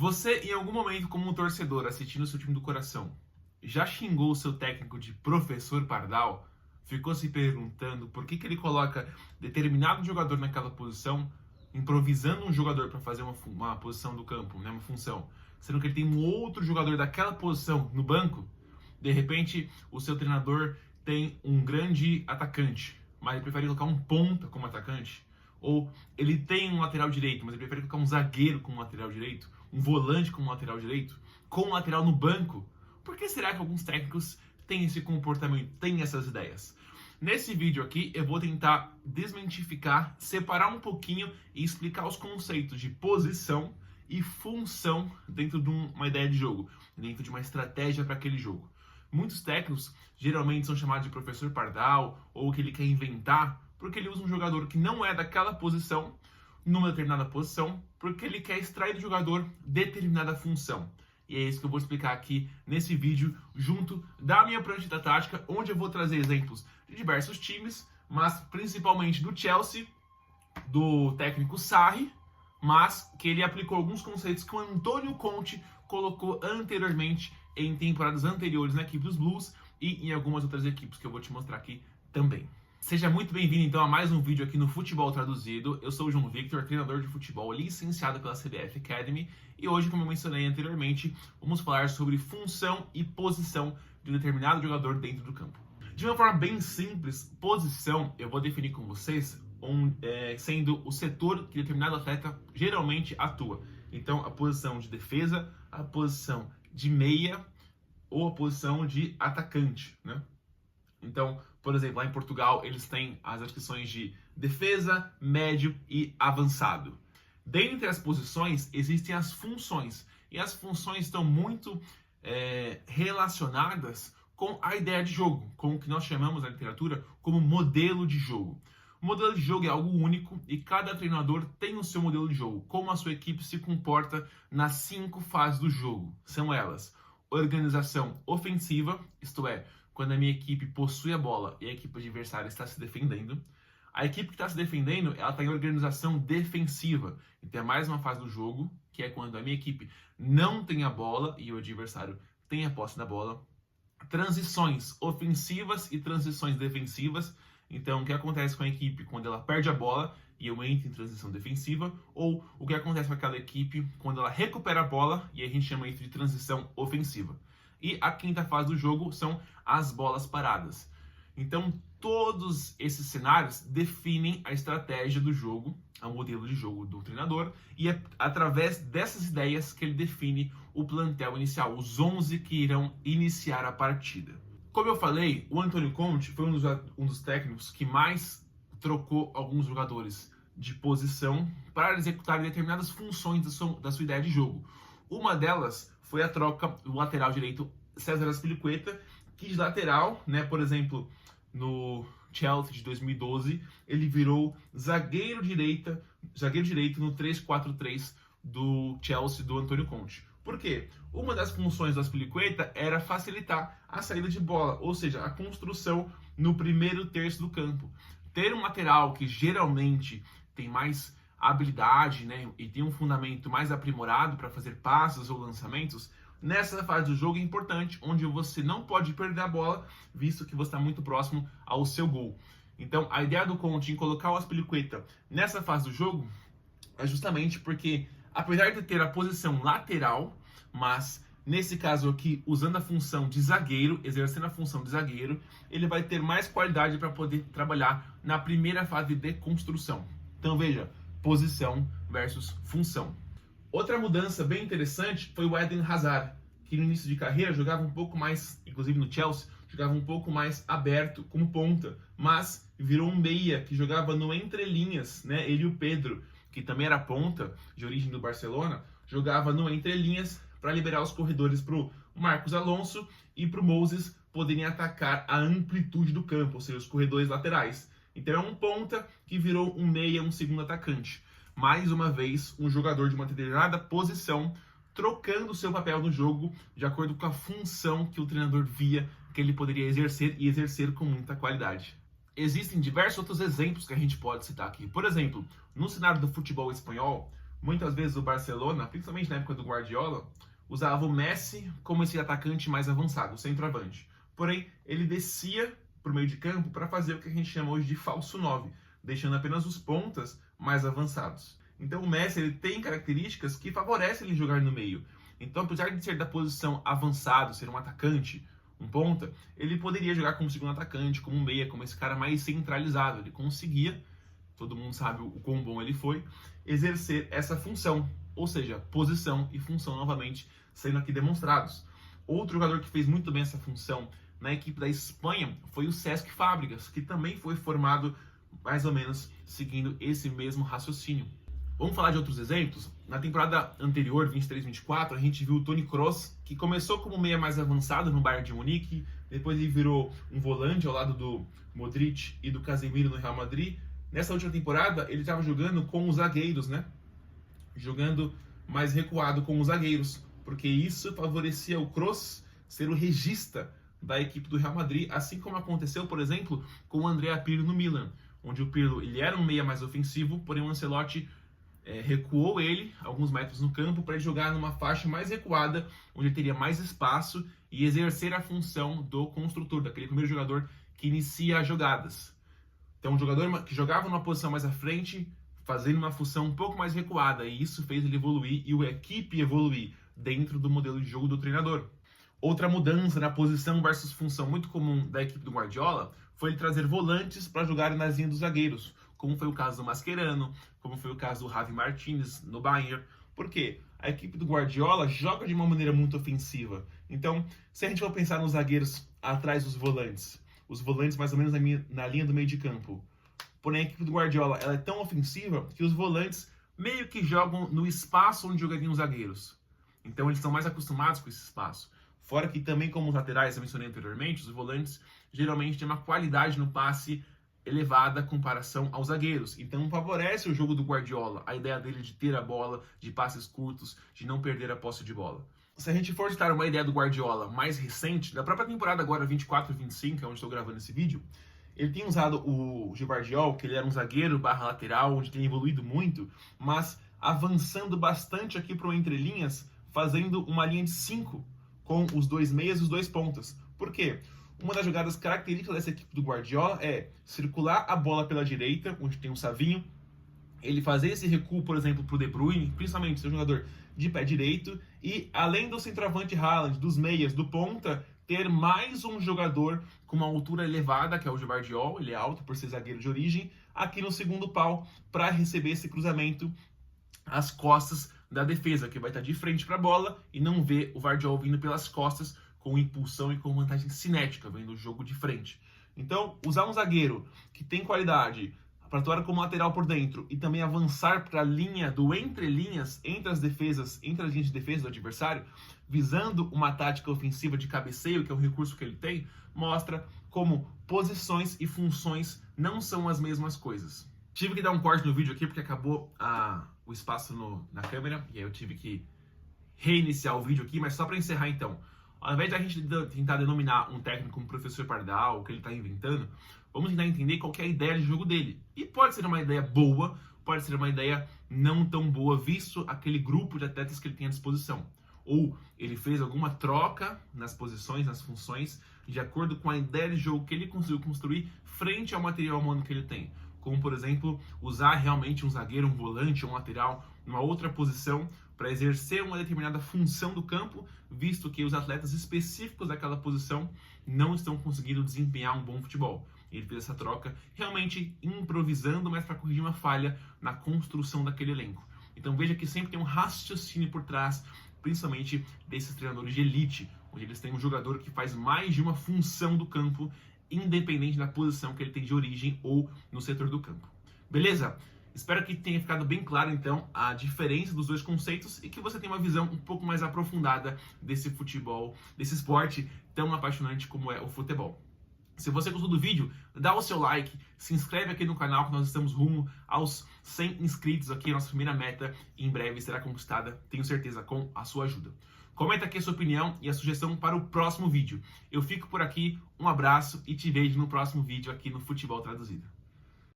Você, em algum momento, como um torcedor assistindo o seu time do coração, já xingou o seu técnico de professor Pardal? Ficou se perguntando por que ele coloca determinado jogador naquela posição, improvisando um jogador para fazer uma posição do campo, né, uma função, sendo que ele tem um outro jogador daquela posição no banco? De repente, o seu treinador tem um grande atacante, mas ele prefere colocar um ponta como atacante. Ou ele tem um lateral direito, mas ele prefere colocar um zagueiro como lateral direito, um volante como lateral direito, com um lateral no banco. Por que será que alguns técnicos têm esse comportamento, têm essas ideias? Nesse vídeo aqui eu vou tentar desmentificar, separar um pouquinho e explicar os conceitos de posição e função dentro de uma ideia de jogo, dentro de uma estratégia para aquele jogo. Muitos técnicos geralmente são chamados de professor Pardal, ou que ele quer inventar, porque ele usa um jogador que não é daquela posição, numa determinada posição, porque ele quer extrair do jogador determinada função. E é isso que eu vou explicar aqui nesse vídeo, junto da minha prancha da tática, onde eu vou trazer exemplos de diversos times, mas principalmente do Chelsea, do técnico Sarri, mas que ele aplicou alguns conceitos que o Antônio Conte colocou anteriormente em temporadas anteriores na equipe dos Blues e em algumas outras equipes que eu vou te mostrar aqui também. Seja muito bem-vindo então a mais um vídeo aqui no Futebol Traduzido. Eu sou o João Victor, treinador de futebol licenciado pela CBF Academy, e hoje, como eu mencionei anteriormente, vamos falar sobre função e posição de um determinado jogador dentro do campo. De uma forma bem simples, posição eu vou definir com vocês sendo o setor que determinado atleta geralmente atua. Então, a posição de defesa, a posição de meia ou a posição de atacante, né? Então, por exemplo, lá em Portugal, eles têm as descrições de defesa, médio e avançado. Dentre as posições, existem as funções. E as funções estão muito relacionadas com a ideia de jogo, com o que nós chamamos na literatura como modelo de jogo. O modelo de jogo é algo único e cada treinador tem o seu modelo de jogo, como a sua equipe se comporta nas 5 fases do jogo. São elas: organização ofensiva, isto é, quando a minha equipe possui a bola e a equipe adversária está se defendendo. A equipe que está se defendendo, ela está em organização defensiva. Então é mais uma fase do jogo, que é quando a minha equipe não tem a bola e o adversário tem a posse da bola. Transições ofensivas e transições defensivas. Então, o que acontece com a equipe quando ela perde a bola e eu entro em transição defensiva, ou o que acontece com aquela equipe quando ela recupera a bola e a gente chama isso de transição ofensiva. E a quinta fase do jogo são as bolas paradas. Então, todos esses cenários definem a estratégia do jogo, o modelo de jogo do treinador, e é através dessas ideias que ele define o plantel inicial, os 11 que irão iniciar a partida. Como eu falei, o Antônio Conte foi um dos técnicos que mais trocou alguns jogadores de posição para executar determinadas funções da sua ideia de jogo. Uma delas foi a troca do lateral direito César Azpilicueta, que de lateral, né, por exemplo, no Chelsea de 2012, ele virou zagueiro direito no 3-4-3 do Chelsea do Antônio Conte. Por quê? Uma das funções do Azpilicueta era facilitar a saída de bola, ou seja, a construção no primeiro terço do campo. Ter um lateral que geralmente tem mais habilidade, né, e tem um fundamento mais aprimorado para fazer passes ou lançamentos, nessa fase do jogo é importante, onde você não pode perder a bola, visto que você está muito próximo ao seu gol. Então, a ideia do Conte em colocar o Azpilicueta nessa fase do jogo é justamente porque, apesar de ter a posição lateral, mas nesse caso aqui, usando a função de zagueiro, exercendo a função de zagueiro, ele vai ter mais qualidade para poder trabalhar na primeira fase de construção. Então veja, posição versus função. Outra mudança bem interessante foi o Eden Hazard, que no início de carreira jogava um pouco mais, inclusive no Chelsea, jogava um pouco mais aberto como ponta, mas virou um meia que jogava no entrelinhas, né? Ele e o Pedro, que também era ponta, de origem do Barcelona, jogava no entrelinhas para liberar os corredores para o Marcos Alonso e para o Moses poderem atacar a amplitude do campo, ou seja, os corredores laterais. Então é um ponta que virou um meia, um segundo atacante. Mais uma vez, um jogador de uma determinada posição trocando seu papel no jogo de acordo com a função que o treinador via que ele poderia exercer e exercer com muita qualidade. Existem diversos outros exemplos que a gente pode citar aqui. Por exemplo, no cenário do futebol espanhol, Muitas vezes o Barcelona, principalmente na época do Guardiola, usava o Messi como esse atacante mais avançado, o centroavante. Porém, ele descia para o meio de campo para fazer o que a gente chama hoje de falso 9, deixando apenas os pontas mais avançados. Então o Messi ele tem características que favorecem ele jogar no meio. Então, apesar de ser da posição avançado, ser um atacante, um ponta, ele poderia jogar como segundo atacante, como meia, como esse cara mais centralizado. Ele conseguia, todo mundo sabe o quão bom ele foi, exercer essa função, ou seja, posição e função novamente sendo aqui demonstrados. Outro jogador que fez muito bem essa função na equipe da Espanha foi o Cesc Fábregas, que também foi formado mais ou menos seguindo esse mesmo raciocínio. Vamos falar de outros exemplos? Na temporada anterior, 23-24, a gente viu o Toni Kroos, que começou como meia mais avançado no Bayern de Munique, depois ele virou um volante ao lado do Modric e do Casemiro no Real Madrid. Nessa última temporada, ele estava jogando com os zagueiros, né? Jogando mais recuado com os zagueiros, porque isso favorecia o Kroos ser o regista da equipe do Real Madrid, assim como aconteceu, por exemplo, com o Andrea Pirlo no Milan, onde o Pirlo ele era um meia mais ofensivo, porém o Ancelotti recuou ele alguns metros no campo para ele jogar numa faixa mais recuada, onde ele teria mais espaço e exercer a função do construtor, daquele primeiro jogador que inicia as jogadas. Então, um jogador que jogava numa posição mais à frente, fazendo uma função um pouco mais recuada, e isso fez ele evoluir e a equipe evoluir dentro do modelo de jogo do treinador. Outra mudança na posição versus função muito comum da equipe do Guardiola foi ele trazer volantes para jogar nas linhas dos zagueiros, como foi o caso do Mascherano, como foi o caso do Javi Martinez no Bayern. Por quê? A equipe do Guardiola joga de uma maneira muito ofensiva. Então, se a gente for pensar nos zagueiros atrás dos volantes, os volantes mais ou menos na linha do meio de campo, porém a equipe do Guardiola ela é tão ofensiva que os volantes meio que jogam no espaço onde jogariam os zagueiros. Então eles estão mais acostumados com esse espaço. Fora que também, como os laterais eu mencionei anteriormente, os volantes geralmente têm uma qualidade no passe elevada em comparação aos zagueiros. Então favorece o jogo do Guardiola, a ideia dele de ter a bola, de passes curtos, de não perder a posse de bola. Se a gente for citar uma ideia do Guardiola mais recente, da própria temporada agora 24-25, é onde estou gravando esse vídeo, ele tem usado o Gvardiol, que ele era um zagueiro barra lateral, onde tem evoluído muito, mas avançando bastante aqui para o entrelinhas, fazendo uma linha de 5 com os dois meias e os dois pontas. Por quê? Uma das jogadas características dessa equipe do Guardiola é circular a bola pela direita, onde tem o Savinho, ele fazer esse recuo, por exemplo, para o De Bruyne, principalmente ser um jogador de pé direito, e além do centroavante Haaland, dos meias, do ponta, ter mais um jogador com uma altura elevada, que é o Gvardiol, ele é alto por ser zagueiro de origem, aqui no segundo pau, para receber esse cruzamento às costas da defesa, que vai estar de frente para a bola e não ver o Gvardiol vindo pelas costas, com impulsão e com vantagem cinética, vendo o jogo de frente. Então, usar um zagueiro que tem qualidade para atuar como lateral por dentro e também avançar para a linha do entre-linhas, entre as defesas, entre as linhas de defesa do adversário, visando uma tática ofensiva de cabeceio, que é um recurso que ele tem, mostra como posições e funções não são as mesmas coisas. Tive que dar um corte no vídeo aqui porque acabou o espaço na câmera, e aí eu tive que reiniciar o vídeo aqui, mas só para encerrar então. Ao invés de a gente tentar denominar um técnico como professor Pardal, o que ele está inventando, vamos tentar entender qual que é a ideia de jogo dele. E pode ser uma ideia boa, pode ser uma ideia não tão boa, visto aquele grupo de atletas que ele tem à disposição. Ou ele fez alguma troca nas posições, nas funções, de acordo com a ideia de jogo que ele conseguiu construir frente ao material humano que ele tem. Como, por exemplo, usar realmente um zagueiro, um volante, um lateral, numa outra posição, para exercer uma determinada função do campo, visto que os atletas específicos daquela posição não estão conseguindo desempenhar um bom futebol. Ele fez essa troca realmente improvisando, mas para corrigir uma falha na construção daquele elenco. Então veja que sempre tem um raciocínio por trás, principalmente desses treinadores de elite, onde eles têm um jogador que faz mais de uma função do campo, independente da posição que ele tem de origem ou no setor do campo. Beleza? Espero que tenha ficado bem claro, então, a diferença dos dois conceitos e que você tenha uma visão um pouco mais aprofundada desse futebol, desse esporte tão apaixonante como é o futebol. Se você gostou do vídeo, dá o seu like, se inscreve aqui no canal que nós estamos rumo aos 100 inscritos aqui, a nossa primeira meta, e em breve será conquistada, tenho certeza, com a sua ajuda. Comenta aqui a sua opinião e a sugestão para o próximo vídeo. Eu fico por aqui, um abraço e te vejo no próximo vídeo aqui no Futebol Traduzido.